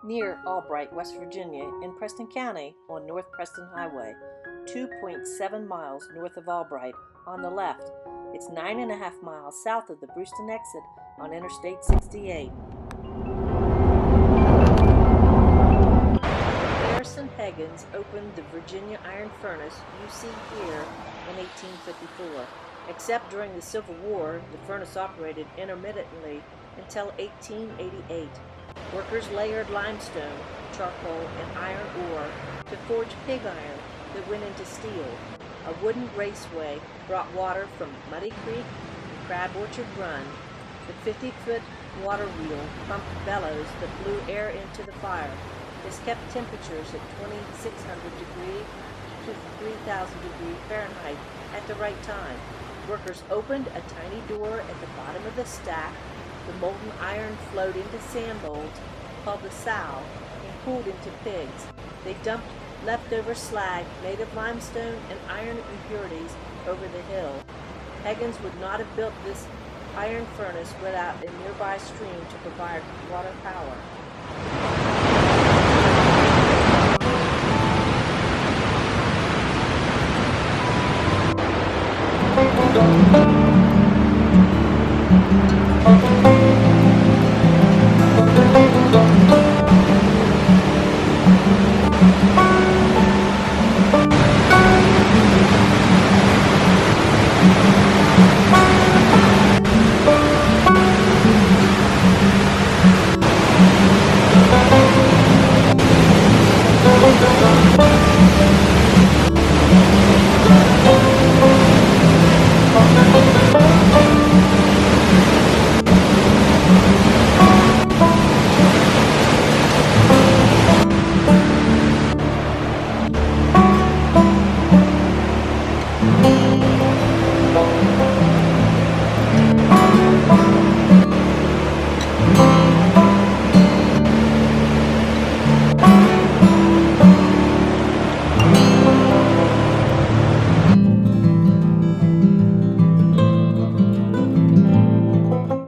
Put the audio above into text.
Near Albright, West Virginia, in Preston County on North Preston Highway, 2.7 miles north of Albright on the left. It's 9.5 miles south of the Bruceton exit on Interstate 68. Hagans opened the Virginia iron furnace you see here in 1854. Except during the Civil War, the furnace operated intermittently until 1888. Workers layered limestone, charcoal, and iron ore to forge pig iron that went into steel. A wooden raceway brought water from Muddy Creek and Crab Orchard Run. The 50-foot water wheel pumped bellows that blew air into the fire. This kept temperatures at 2,600 degrees to 3,000 degrees Fahrenheit at the right time. Workers opened a tiny door at the bottom of the stack. The molten iron flowed into sand molds called the sow and cooled into pigs. They dumped leftover slag made of limestone and iron impurities over the hill. Hagans would not have built this iron furnace without a nearby stream to provide water power.